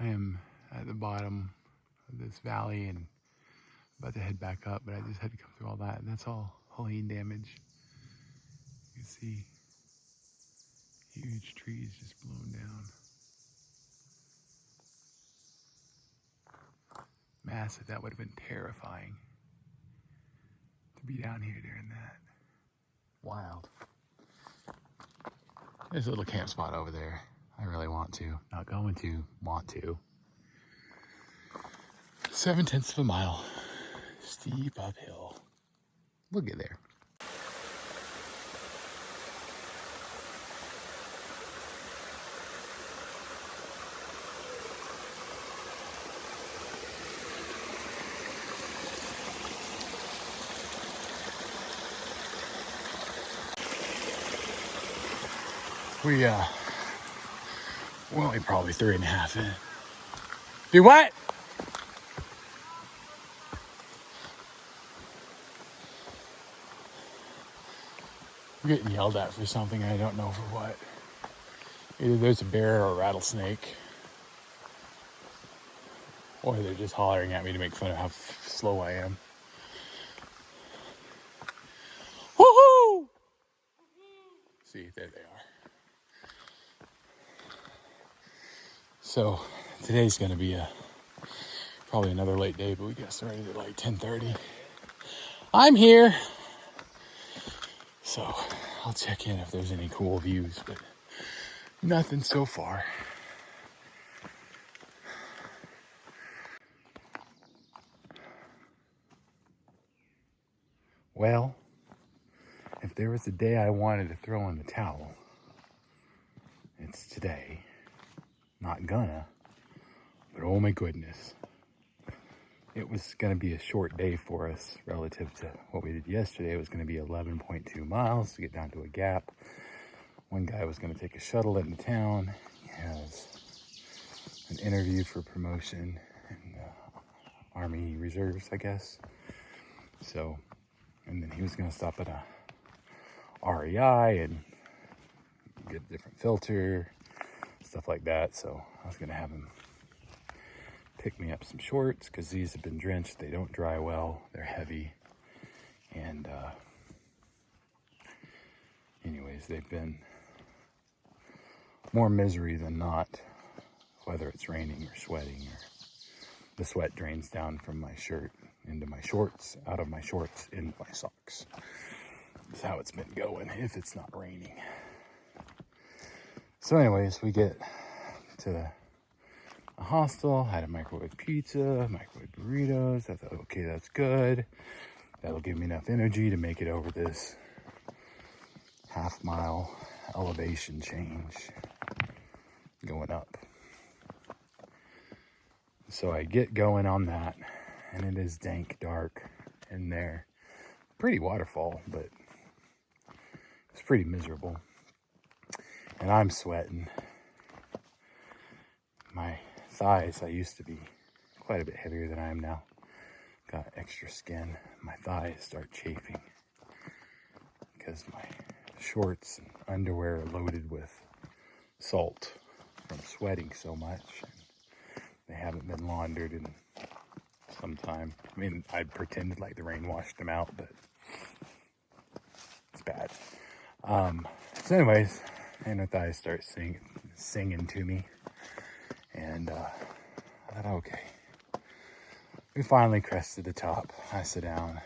I am at the bottom of this valley and about to head back up, but I just had to come through all that, and that's all hail damage. You can see huge trees just blown down. Massive. That would have been terrifying to be down here during that. Wild. There's a little camp spot over there. I really want to. Not going to. Want to. 7/10 of a mile. Steep uphill. We'll get there. We're only probably 3.5 in. Do what? I'm getting yelled at for something, I don't know for what. Either there's a bear or a rattlesnake, or they're just hollering at me to make fun of how slow I am. Woohoo! See, there they are. So today's gonna be probably another late day, but we got started at like 10:30. I'm here. So I'll check in if there's any cool views, but nothing so far. Well, if there was a day I wanted to throw in the towel, it's today. Not gonna, but oh my goodness. It was gonna be a short day for us relative to what we did yesterday. It was gonna be 11.2 miles to get down to a gap. One guy was gonna take a shuttle into town. He has an interview for promotion in Army Reserves, I guess. So, and then he was gonna stop at a REI and get a different filter, stuff like that. So I was gonna have him pick me up some shorts because these have been drenched. They don't dry well. They're heavy. And anyways, they've been more misery than not, whether it's raining or sweating, or the sweat drains down from my shirt into my shorts, out of my shorts, into my socks. That's how it's been going if it's not raining. So anyways, we get to the hostel, had a microwave pizza, microwave burritos. I thought, okay, that's good. That'll give me enough energy to make it over this half-mile elevation change going up. So I get going on that, and it is dank dark in there. Pretty waterfall, but it's pretty miserable. And I'm sweating. My thighs, I used to be quite a bit heavier than I am now. Got extra skin. My thighs start chafing because my shorts and underwear are loaded with salt from sweating so much. And they haven't been laundered in some time. I mean, I pretended like the rain washed them out, but it's bad. So anyways, and my thighs start singing to me. And I thought, okay. We finally crested the top. I sit down,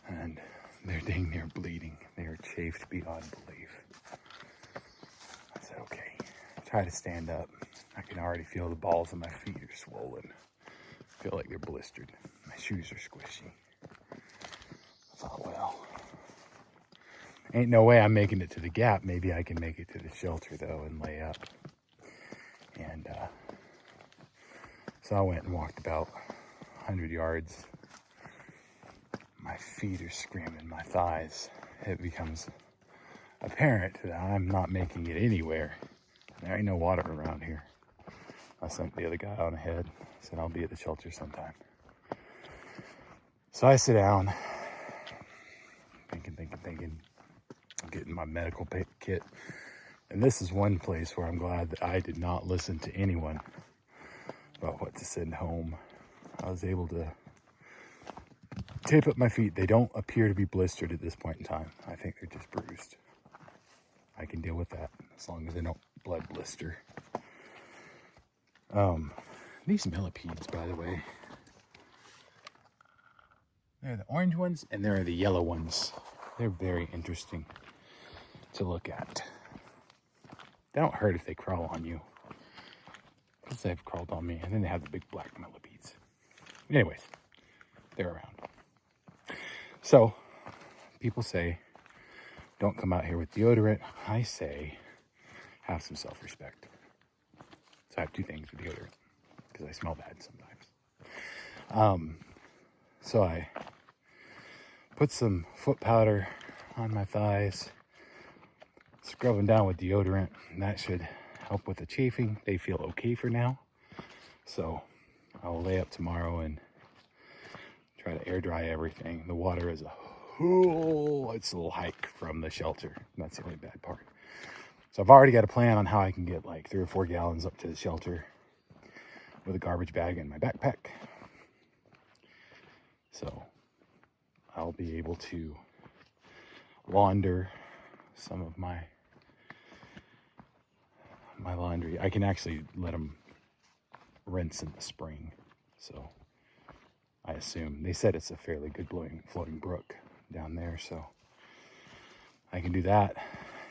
and they're dang near bleeding. They are chafed beyond belief. I said, okay. Try to stand up. I can already feel the balls of my feet are swollen. I feel like they're blistered. My shoes are squishy. I thought, well, ain't no way I'm making it to the gap. Maybe I can make it to the shelter, though, and lay up. And so I went and walked about 100 yards. My feet are screaming, my thighs. It becomes apparent that I'm not making it anywhere. There ain't no water around here. I sent the other guy on ahead. Said I'll be at the shelter sometime. So I sit down, thinking. I'm getting my medical kit And this is one place where I'm glad that I did not listen to anyone about what to send home. I was able to tape up my feet. They don't appear to be blistered at this point in time. I think they're just bruised. I can deal with that as long as they don't blood blister. These millipedes, by the way, they're the orange ones and there are the yellow ones. They're very interesting to look at. They don't hurt if they crawl on you, because they've crawled on me. And then they have the big black millipedes. Anyways, they're around. So, people say, don't come out here with deodorant. I say, have some self-respect. So I have two things with deodorant, because I smell bad sometimes. So I put some foot powder on my thighs, scrub them down with deodorant, and that should help with the chafing. They feel okay for now. So I'll lay up tomorrow and try to air dry everything. The water is it's a little hike from the shelter. That's the only bad part. So I've already got a plan on how I can get like 3 or 4 gallons up to the shelter with a garbage bag in my backpack. So I'll be able to launder some of my laundry. I can actually let them rinse in the spring. So I assume, they said it's a fairly good floating brook down there, so I can do that.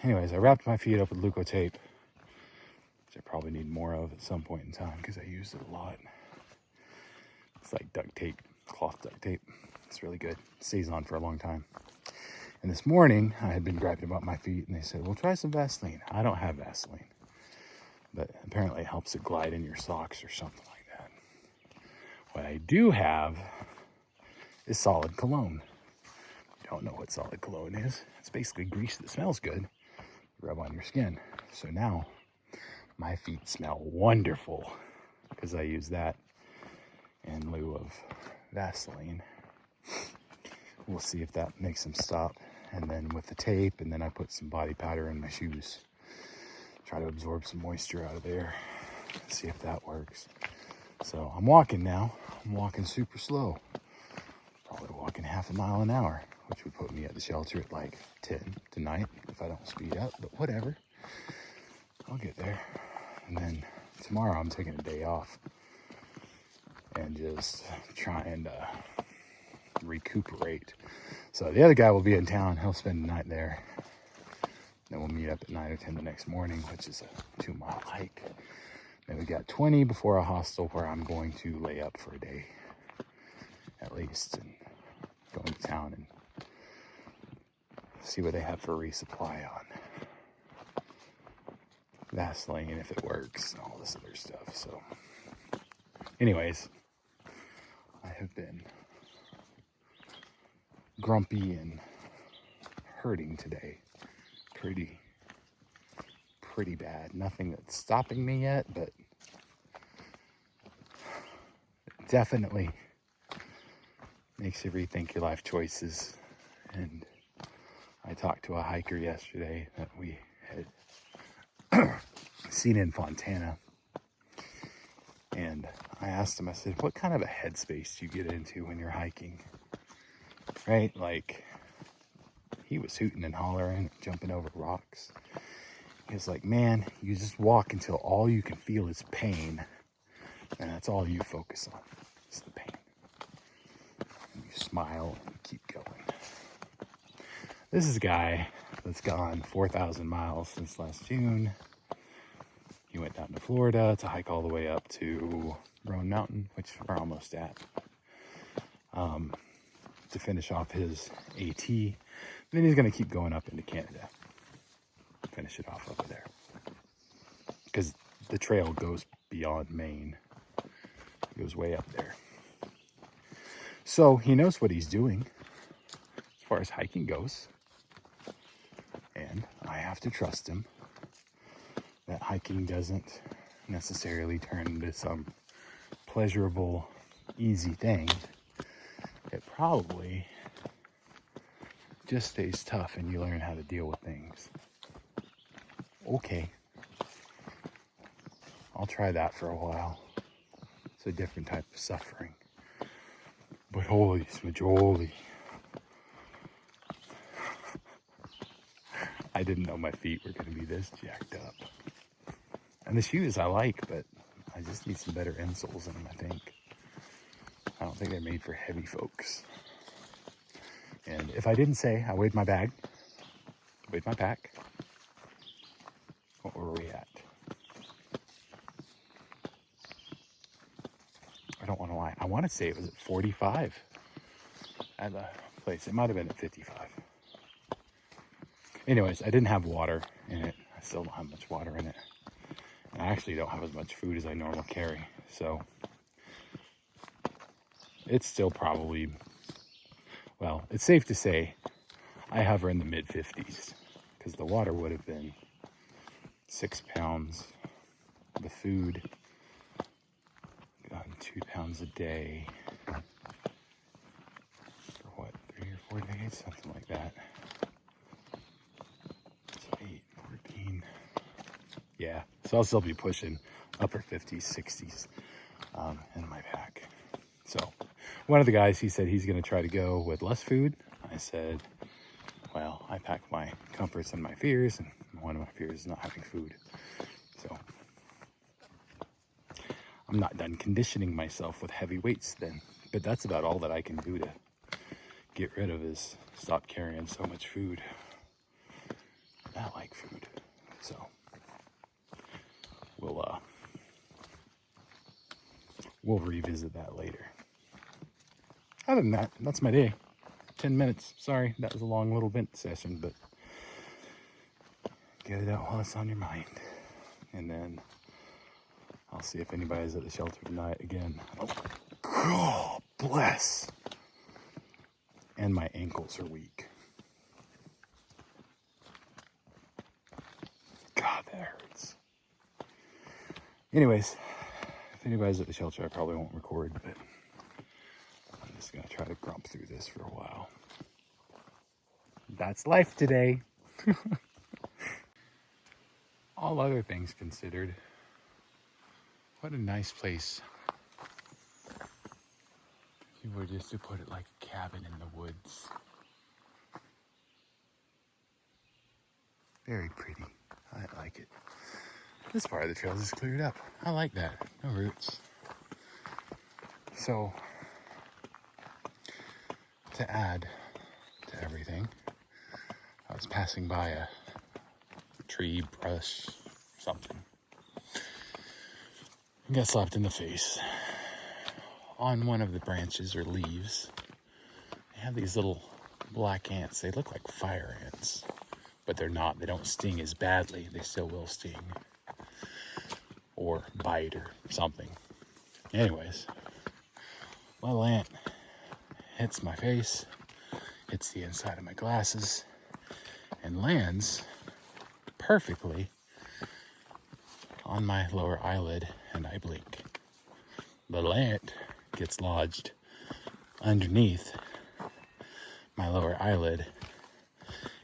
Anyways, I wrapped my feet up with Leuco tape, which I probably need more of at some point in time because I used it a lot. It's like duct tape, cloth duct tape. It's really good. It stays on for a long time. And this morning, I had been griping about my feet, and they said, well, try some Vaseline. I don't have Vaseline, but apparently it helps it glide in your socks or something like that. What I do have is solid cologne. If you don't know what solid cologne is, it's basically grease that smells good. You rub on your skin. So now my feet smell wonderful because I use that in lieu of Vaseline. We'll see if that makes them stop. And then with the tape, and then I put some body powder in my shoes. Try to absorb some moisture out of there. See if that works. So I'm walking now. I'm walking super slow. Probably walking half a mile an hour, which would put me at the shelter at like 10 tonight if I don't speed up, but whatever. I'll get there. And then tomorrow I'm taking a day off and just trying to recuperate. So the other guy will be in town. He'll spend the night there. Then we'll meet up at 9 or 10 the next morning, which is a 2-mile hike. Then we got 20 before a hostel where I'm going to lay up for a day at least and go into town and see what they have for resupply on Vaseline, if it works, and all this other stuff. So anyways, I have been grumpy and hurting today. Pretty bad. Nothing that's stopping me yet, but definitely makes you rethink your life choices. And I talked to a hiker yesterday that we had seen in Fontana, and I asked him, I said, what kind of a headspace do you get into when you're hiking? Right? Like, he was hooting and hollering, jumping over rocks. He was like, man, you just walk until all you can feel is pain, and that's all you focus on, is the pain. And you smile and keep going. This is a guy that's gone 4,000 miles since last June. He went down to Florida to hike all the way up to Roan Mountain, which we're almost at, to finish off his AT. Then he's going to keep going up into Canada. Finish it off over there. Because the trail goes beyond Maine. It goes way up there. So he knows what he's doing as far as hiking goes. And I have to trust him that hiking doesn't necessarily turn into some pleasurable, easy thing. It probably just stays tough and you learn how to deal with things. okay. I'll try that for a while. It's a different type of suffering. But holy smajoli. I didn't know my feet were going to be this jacked up. And the shoes I like, but I just need some better insoles in them, I think. I don't think they're made for heavy folks. And if I didn't say, I weighed my bag, weighed my pack. What were we at? I don't want to lie. I want to say it was at 45 at the place. It might have been at 55. Anyways, I didn't have water in it. I still don't have much water in it. And I actually don't have as much food as I normally carry. So it's still probably, well, it's safe to say I hover in the mid 50s because the water would have been 6 pounds. The food, gotten 2 pounds a day for what, 3 or 4 days, something like that. So 8, 14. Yeah, so I'll still be pushing upper 50s, 60s in my pack. So one of the guys, he said he's going to try to go with less food. I said, well, I pack my comforts and my fears, and one of my fears is not having food. So I'm not done conditioning myself with heavy weights then. But that's about all that I can do to get rid of is stop carrying so much food. I like food. So we'll revisit that later. Other than that, that's my day. 10 minutes. Sorry, that was a long little vent session, but get it out while it's on your mind. And then I'll see if anybody's at the shelter tonight again. Oh, God bless. And my ankles are weak. God, that hurts. Anyways, if anybody's at the shelter, I probably won't record, but I'm just going to try to grump through this for a while. That's life today. All other things considered, what a nice place. If you were just to put it like a cabin in the woods. Very pretty. I like it. This part of the trail is cleared up. I like that. No roots. So, to add to everything, I was passing by a tree, brush, something. And got slapped in the face. On one of the branches or leaves, they have these little black ants. They look like fire ants, but they're not. They don't sting as badly. They still will sting or bite or something. Anyways, little ant hits my face, hits the inside of my glasses, and lands perfectly on my lower eyelid, and I blink. The ant gets lodged underneath my lower eyelid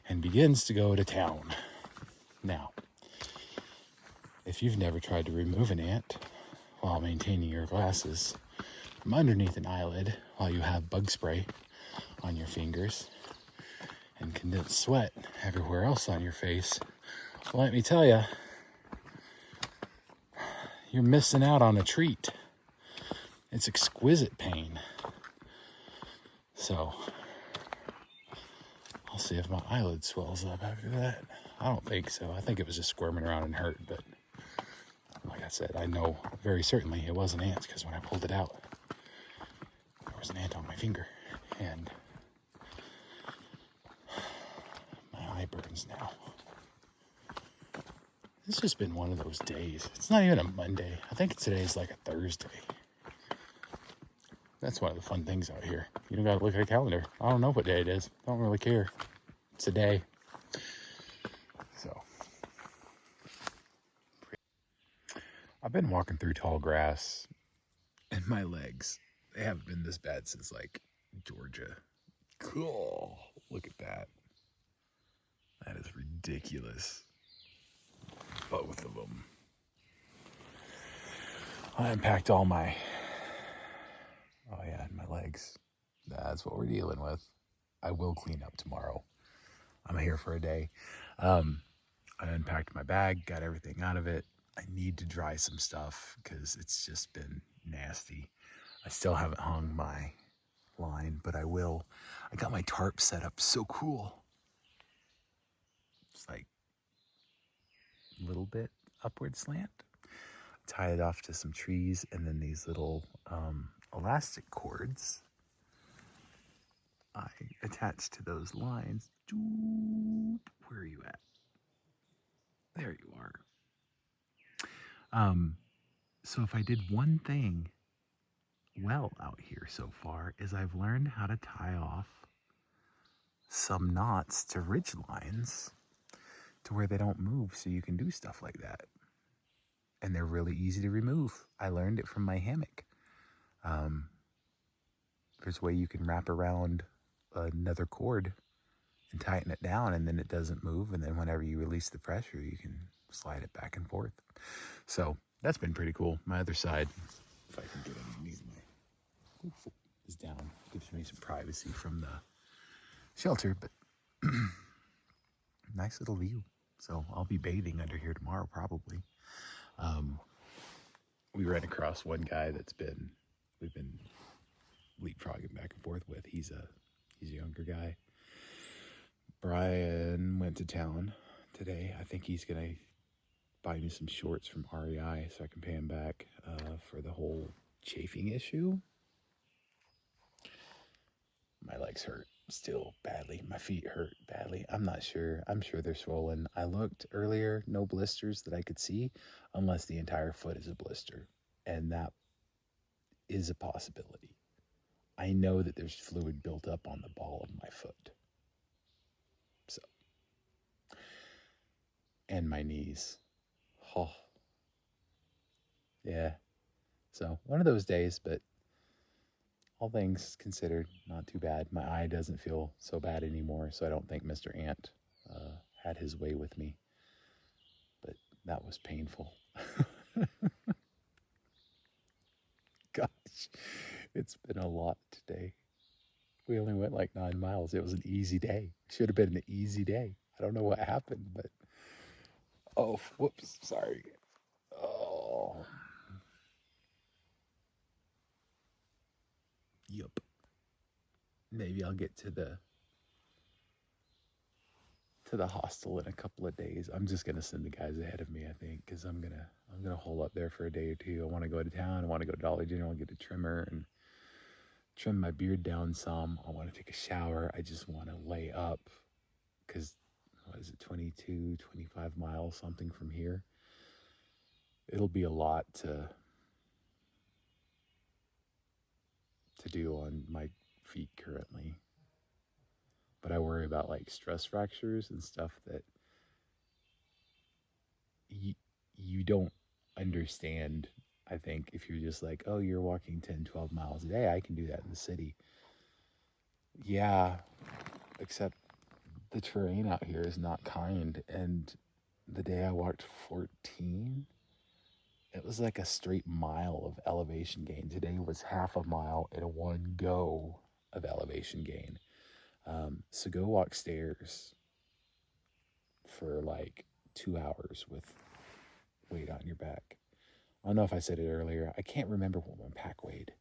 and begins to go to town. Now, if you've never tried to remove an ant while maintaining your glasses from underneath an eyelid while you have bug spray on your fingers and condensed sweat everywhere else on your face, well, let me tell you, you're missing out on a treat. It's exquisite pain. So, I'll see if my eyelid swells up after that. I don't think so. I think it was just squirming around and hurt, but like I said, I know very certainly it wasn't ants because when I pulled it out, there was an ant on my finger, and my eye burns now. It's just been one of those days. It's not even a Monday. I think today's like a Thursday. That's one of the fun things out here. You don't gotta look at a calendar. I don't know what day it is. I don't really care. It's a day. So, I've been walking through tall grass, and my legs, they haven't been this bad since like Georgia. Cool. Look at that. That is ridiculous. both of them. I unpacked all my, my legs. That's what we're dealing with. I will clean up tomorrow. I'm here for a day. I unpacked my bag, got everything out of it. I need to dry some stuff because it's just been nasty. I still haven't hung my line, but I will. I got my tarp set up so cool. It's like a little bit upward slant. Tie it off to some trees, and then these little elastic cords I attach to those lines. Where are you at? There you are. So if I did one thing well out here so far is I've learned how to tie off some knots to ridge lines to where they don't move, so you can do stuff like that. And they're really easy to remove. I learned it from my hammock. There's a way you can wrap around another cord and tighten it down, and then it doesn't move, and then whenever you release the pressure, you can slide it back and forth. So that's been pretty cool. My other side, if I can get underneath my, is down. Gives me some privacy from the shelter, but nice little view. So I'll be bathing under here tomorrow probably. We ran across one guy we've been leapfrogging back and forth with. He's a younger guy. Brian went to town today. I think he's gonna buy me some shorts from REI so I can pay him back for the whole chafing issue. My legs hurt still badly. My feet hurt badly. I'm not sure. I'm sure they're swollen. I looked earlier, no blisters that I could see, unless the entire foot is a blister. And that is a possibility. I know that there's fluid built up on the ball of my foot. So, and my knees. Oh, yeah. So one of those days, but all things considered, not too bad. My eye doesn't feel so bad anymore, so I don't think Mr. Ant had his way with me. But that was painful. Gosh, it's been a lot today. We only went like 9 miles. It was an easy day. Should have been an easy day. I don't know what happened, but... Oh, whoops, sorry. Oh. Yup. Maybe I'll get to the hostel in a couple of days. I'm just gonna send the guys ahead of me, I think, because I'm gonna hole up there for a day or two. I want to go to town. I want to go to Dollar General and get a trimmer and trim my beard down some. I want to take a shower. I just want to lay up because, what is it, 22, 25 miles, something from here. It'll be a lot to do on my feet currently. But I worry about like stress fractures and stuff that you don't understand. I think if you're just like, oh, you're walking 10, 12 miles a day, I can do that in the city. Yeah, except the terrain out here is not kind. And the day I walked 14, it was like a straight mile of elevation gain. Today was half a mile in a one go of elevation gain. So go walk stairs for like 2 hours with weight on your back. I don't know if I said it earlier. I can't remember what my pack weighed.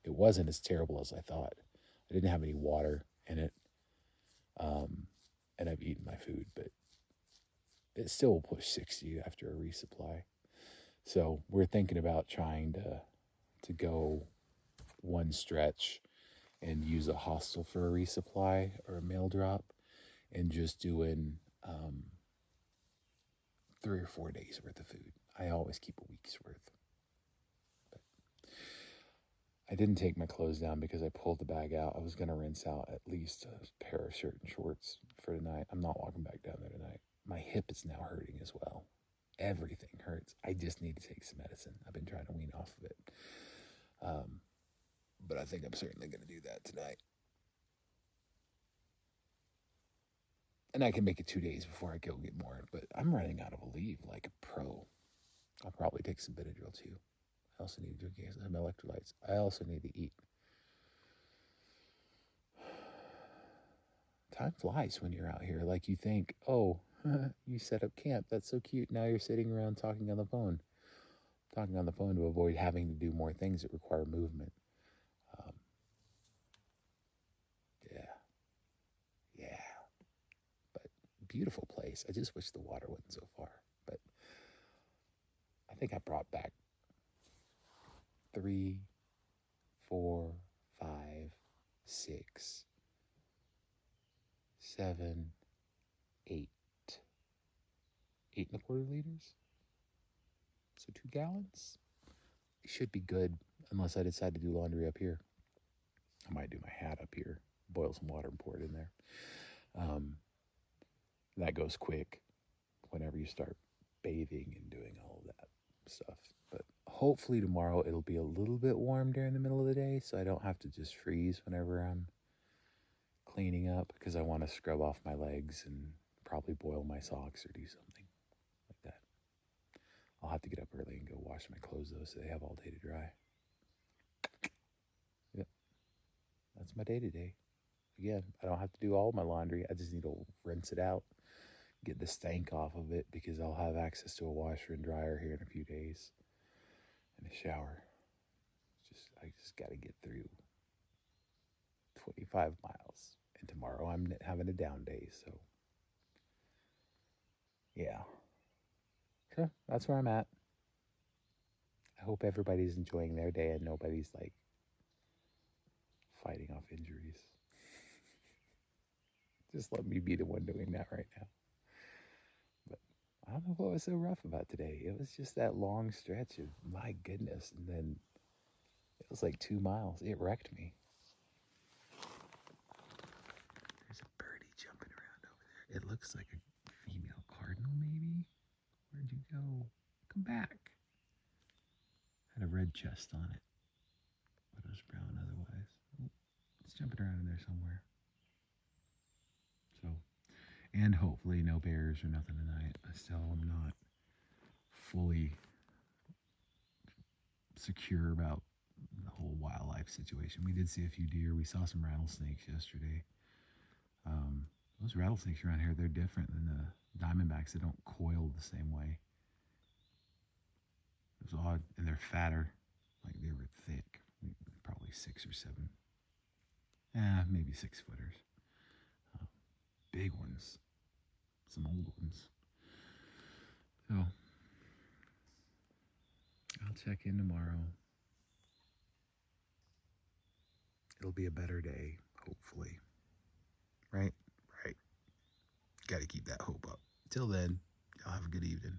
It wasn't as terrible as I thought. I didn't have any water in it. And I've eaten my food, but it still will push 60 after a resupply. So we're thinking about trying to go one stretch and use a hostel for a resupply or a mail drop, and just doing 3 or 4 days worth of food. I always keep a week's worth. But I didn't take my clothes down because I pulled the bag out. I was going to rinse out at least a pair of shirt and shorts for tonight. I'm not walking back down there tonight. My hip is now hurting as well. Everything hurts. I just need to take some medicine. I've been trying to wean off of it. But I think I'm certainly going to do that tonight. And I can make it 2 days before I go get more. But I'm running out of Aleve like a pro. I'll probably take some Benadryl too. I also need to drink some electrolytes. I also need to eat. Time flies when you're out here. Like you think, oh, you set up camp. That's so cute. Now you're sitting around talking on the phone. Talking on the phone to avoid having to do more things that require movement. Yeah. But beautiful place. I just wish the water wasn't so far. But I think I brought back 3, 4, 5, 6, 7, 8. 8.25 liters. So 2 gallons. It should be good unless I decide to do laundry up here. I might do my hat up here, boil some water and pour it in there. That goes quick whenever you start bathing and doing all of that stuff. But hopefully tomorrow it'll be a little bit warm during the middle of the day, so I don't have to just freeze whenever I'm cleaning up, because I want to scrub off my legs and probably boil my socks or do something like that. I'll have to get up early and go wash my clothes though, so they have all day to dry. Yep. That's my day-to-day. Again, I don't have to do all my laundry. I just need to rinse it out, get the stank off of it, because I'll have access to a washer and dryer here in a few days, and a shower. I just got to get through 25 miles. And tomorrow I'm having a down day, so yeah. So that's where I'm at. I hope everybody's enjoying their day and nobody's like fighting off injuries. Just let me be the one doing that right now. But I don't know what was so rough about today. It was just that long stretch of, my goodness. And then it was like 2 miles. It wrecked me. There's a birdie jumping around over there. It looks like a female cardinal, maybe. Where'd you go? Come back. Had a red chest on it, but it was brown otherwise. Oh, it's jumping around in there somewhere. So, and hopefully no bears or nothing tonight. I still am not fully secure about the whole wildlife situation. We did see a few deer. We saw some rattlesnakes yesterday. Those rattlesnakes around here, they're different than the diamondbacks. They don't coil the same way. It was odd, and they're fatter. Like, they were thick, probably 6 or 7. Maybe 6 footers. Big ones, some old ones. So I'll check in tomorrow. It'll be a better day, hopefully. Right? Got to keep that hope up. Till then, y'all have a good evening.